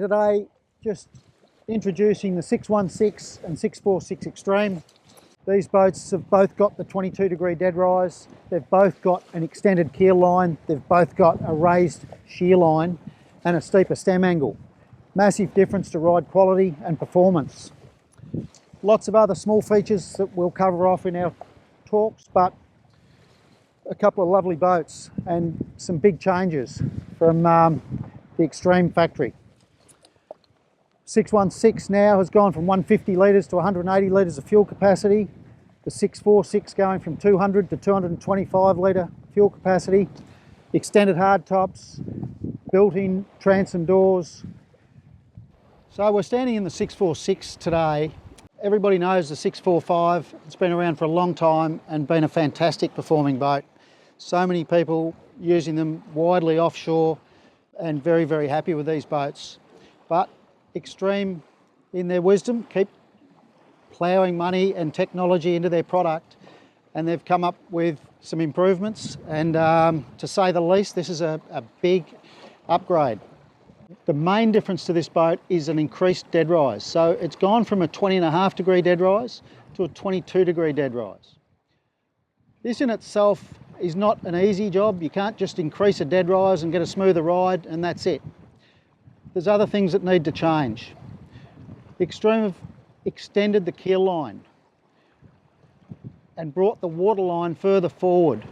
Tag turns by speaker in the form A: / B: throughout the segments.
A: today just introducing the 616 and 646 Extreme. These boats have both got the 22-degree dead rise, they've both got an extended keel line, they've both got a raised shear line and a steeper stem angle. Massive difference to ride quality and performance. Lots of other small features that we'll cover off in our talks, but a couple of lovely boats and some big changes from the Extreme factory. 616 now has gone from 150 litres to 180 litres of fuel capacity. The 646 going from 200 to 225 litre fuel capacity. Extended hardtops, built-in transom doors. So we're standing in the 646 today. Everybody knows the 645. It's been around for a long time and been a fantastic performing boat. So many people using them widely offshore and very, very happy with these boats. But Extreme, in their wisdom, keep ploughing money and technology into their product, and they've come up with some improvements, and to say the least, this is a big upgrade. The main difference to this boat is an increased dead rise. So it's gone from a 20.5 degree dead rise to a 22 degree dead rise. This in itself is not an easy job. You can't just increase a dead rise and get a smoother ride and that's it. There's other things that need to change. Extreme have extended the keel line and brought the water line further forward.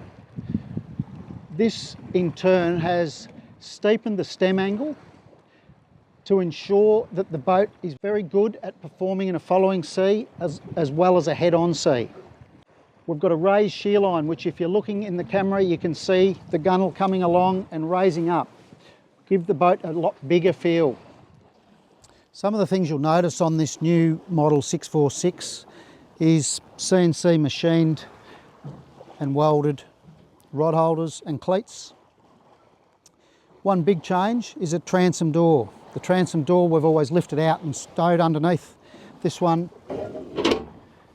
A: This in turn has steepened the stem angle to ensure that the boat is very good at performing in a following sea as well as a head-on sea. We've got a raised shear line, which if you're looking in the camera, you can see the gunnel coming along and raising up. Give the boat a lot bigger feel. Some of the things you'll notice on this new model 646 is CNC machined and welded rod holders and cleats. One big change is a transom door. The transom door we've always lifted out and stowed underneath. This one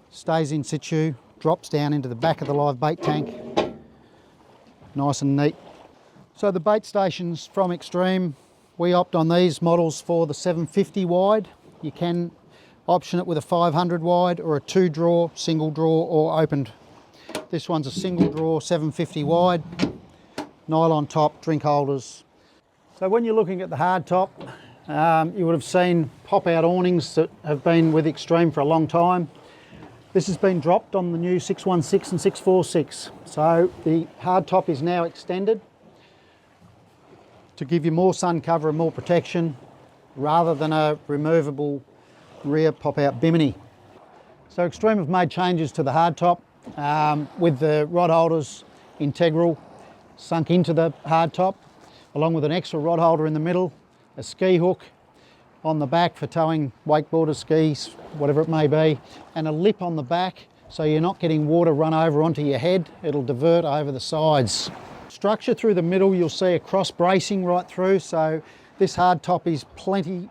A: stays in situ, drops down into the back of the live bait tank. Nice and neat. So the bait stations from Extreme, we opt on these models for the 750 wide. You can option it with a 500 wide or a 2-drawer, single drawer or opened. This one's a single drawer 750 wide, nylon top, drink holders. So when you're looking at the hard top, you would have seen pop-out awnings that have been with Extreme for a long time. This has been dropped on the new 616 and 646. So the hard top is now extended to give you more sun cover and more protection rather than a removable rear pop-out bimini. So Extreme have made changes to the hard top with the rod holders integral sunk into the hard top, along with an extra rod holder in the middle, a ski hook on the back for towing wakeboarders, skis, whatever it may be, and a lip on the back so you're not getting water run over onto your head. It'll divert over the sides. Structure through the middle, you'll see a cross bracing right through, so this hard top is plenty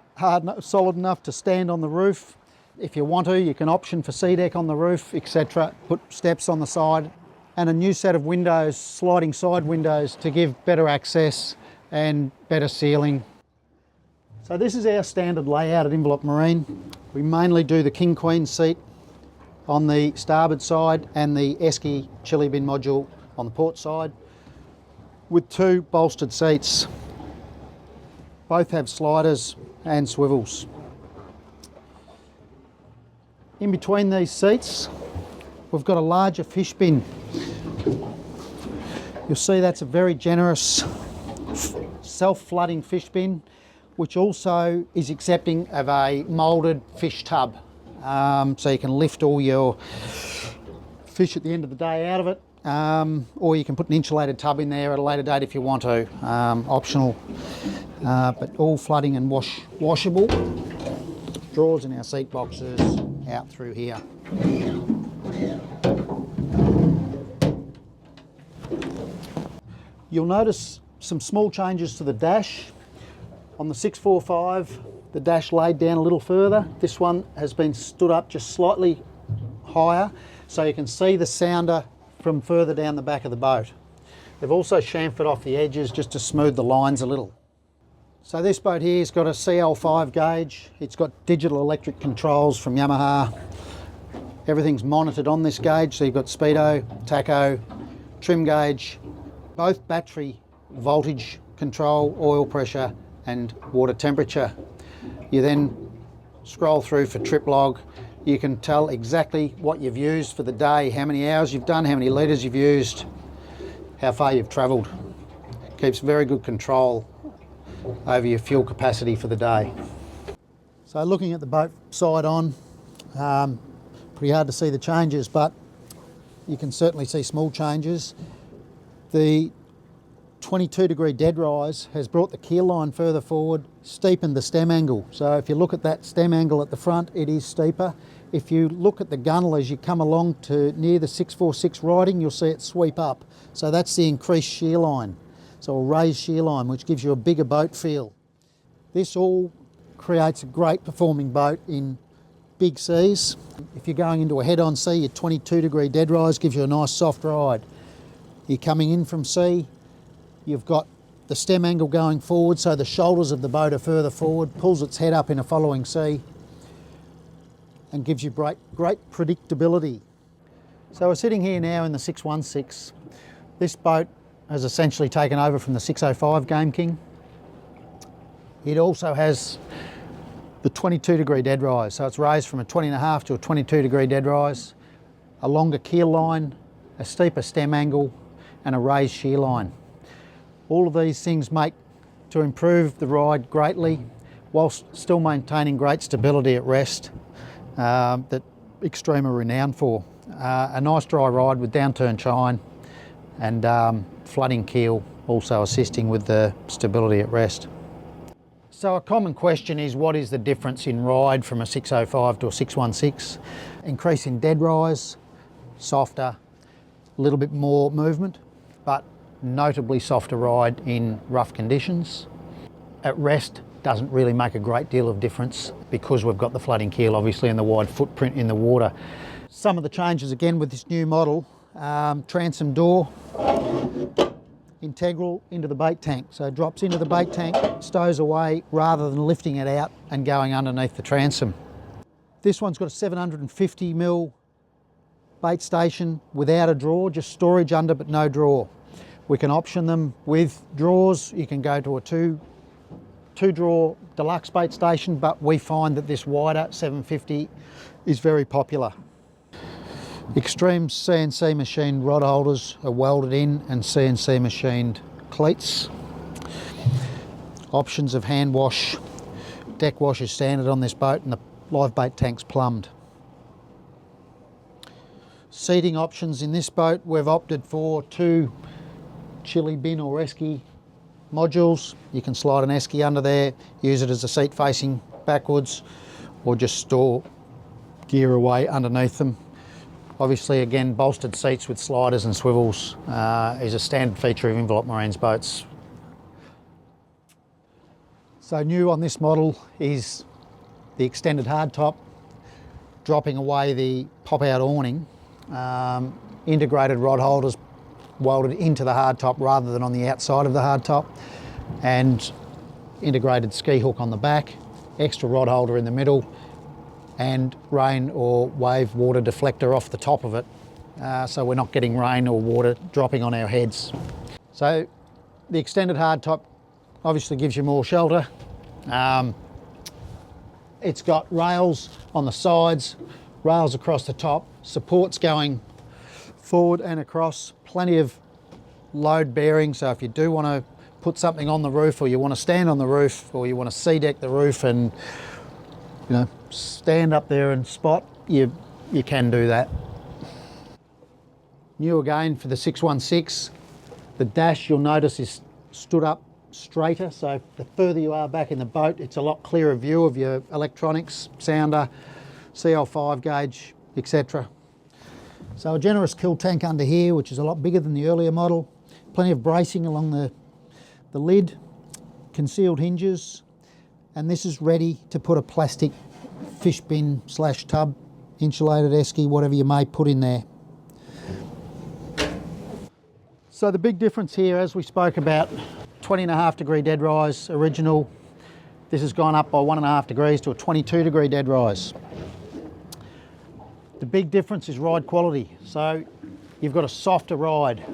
A: solid enough to stand on the roof. If you want to, you can option for sea deck on the roof, etc. Put steps on the side and a new set of windows, sliding side windows, to give better access and better sealing. So this is our standard layout at Envelope Marine. We mainly do the king queen seat on the starboard side and the esky chili bin module on the port side, with 2 bolstered seats. Both have sliders and swivels. In between these seats, we've got a larger fish bin. You'll see that's a very generous self-flooding fish bin, which also is accepting of a moulded fish tub. So you can lift all your fish at the end of the day out of it. Or you can put an insulated tub in there at a later date if you want to, optional, but all flooding and washable. Drawers in our seat boxes out through here. You'll notice some small changes to the dash. On the 645, the dash laid down a little further. This one has been stood up just slightly higher, so you can see the sounder from further down the back of the boat. They've also chamfered off the edges just to smooth the lines a little. So this boat here's got a CL5 gauge. It's got digital electric controls from Yamaha. Everything's monitored on this gauge, so you've got speedo, tacho, trim gauge, both battery voltage control, oil pressure and water temperature. You then scroll through for trip log. You can tell exactly what you've used for the day, how many hours you've done, how many litres you've used, how far you've travelled. Keeps very good control over your fuel capacity for the day. So looking at the boat side on, pretty hard to see the changes, but you can certainly see small changes. The 22-degree dead rise has brought the keel line further forward, steepened the stem angle. So if you look at that stem angle at the front, it is steeper. If you look at the gunnel as you come along to near the 646 riding, you'll see it sweep up. So that's the increased shear line. So a raised shear line, which gives you a bigger boat feel. This all creates a great performing boat in big seas. If you're going into a head-on sea, your 22-degree dead rise gives you a nice soft ride. You're coming in from sea, you've got the stem angle going forward, so the shoulders of the boat are further forward, pulls its head up in a following sea and gives you great predictability. So we're sitting here now in the 616. This boat has essentially taken over from the 605 Game King. It also has the 22-degree dead rise, so it's raised from a 20.5 to a 22-degree dead rise, a longer keel line, a steeper stem angle and a raised shear line. All of these things make to improve the ride greatly whilst still maintaining great stability at rest that Extreme are renowned for. A nice dry ride with downturn chine and flooding keel also assisting with the stability at rest. So a common question is, what is the difference in ride from a 605 to a 616? Increase in dead rise, softer, a little bit more movement, but notably softer ride in rough conditions. At rest doesn't really make a great deal of difference because we've got the flooding keel obviously and the wide footprint in the water. Some of the changes again with this new model, transom door, integral into the bait tank. So it drops into the bait tank, stows away rather than lifting it out and going underneath the transom. This one's got a 750mm bait station without a drawer, just storage under but no drawer. We can option them with drawers. You can go to a two drawer deluxe bait station, but we find that this wider 750 is very popular. Extreme CNC machined rod holders are welded in and CNC machined cleats. Options of hand wash, deck wash is standard on this boat and the live bait tank's plumbed. Seating options in this boat, we've opted for 2 chili bin or esky modules. You can slide an esky under there, use it as a seat facing backwards, or just store gear away underneath them. Obviously again, bolstered seats with sliders and swivels is a standard feature of Envelope Marine's boats. So new on this model is the extended hardtop, dropping away the pop-out awning, integrated rod holders welded into the hardtop rather than on the outside of the hardtop, and integrated ski hook on the back, extra rod holder in the middle, and rain or wave water deflector off the top of it, so we're not getting rain or water dropping on our heads. So the extended hardtop obviously gives you more shelter. It's got rails on the sides, rails across the top, supports going forward and across, plenty of load bearing, so if you do want to put something on the roof, or you want to stand on the roof, or you want to sea deck the roof and stand up there and spot, you can do that. New again for the 616, the dash you'll notice is stood up straighter, so the further you are back in the boat, it's a lot clearer view of your electronics, sounder, CL5 gauge, etc. So a generous kill tank under here, which is a lot bigger than the earlier model. Plenty of bracing along the lid, concealed hinges, and this is ready to put a plastic fish bin / tub, insulated esky, whatever you may put in there. So the big difference here, as we spoke about, 20.5 degree dead rise, original, This has gone up by 1.5 degrees to a 22 degree dead rise. The big difference is ride quality. So you've got a softer ride.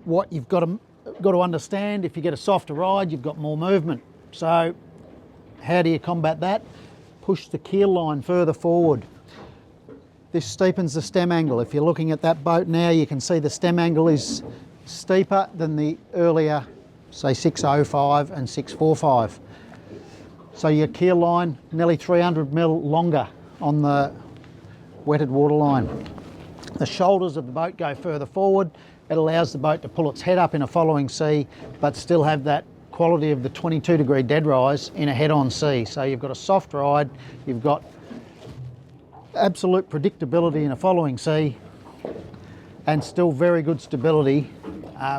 A: What you've got to understand, if you get a softer ride, you've got more movement. So how do you combat that? Push the keel line further forward. This steepens the stem angle. If you're looking at that boat now, you can see the stem angle is steeper than the earlier, say 605 and 645. So your keel line nearly 300 mil longer on the wetted water line. The shoulders of the boat go further forward. It allows the boat to pull its head up in a following sea, but still have that quality of the 22 degree dead rise in a head-on sea. So you've got a soft ride, you've got absolute predictability in a following sea, and still very good stability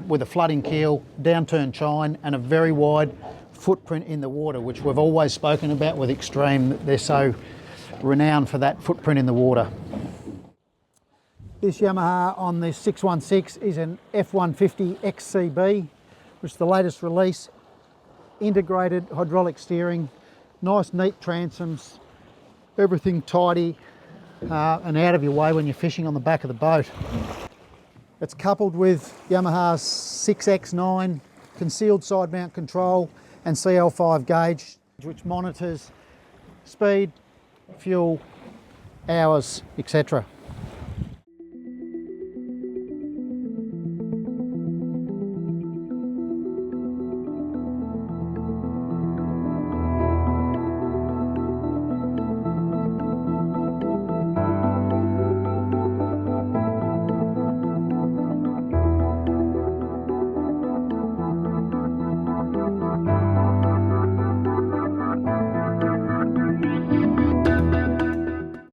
A: with a flooding keel, downturn chine, and a very wide footprint in the water, which we've always spoken about with Extreme. They're so renowned for that footprint in the water. This Yamaha on this 616 is an F150 XCB, which is the latest release. Integrated hydraulic steering, nice neat transoms, everything tidy and out of your way when you're fishing on the back of the boat. It's coupled with Yamaha's 6X9 concealed side mount control and CL5 gauge, which monitors speed, fuel, hours, etc.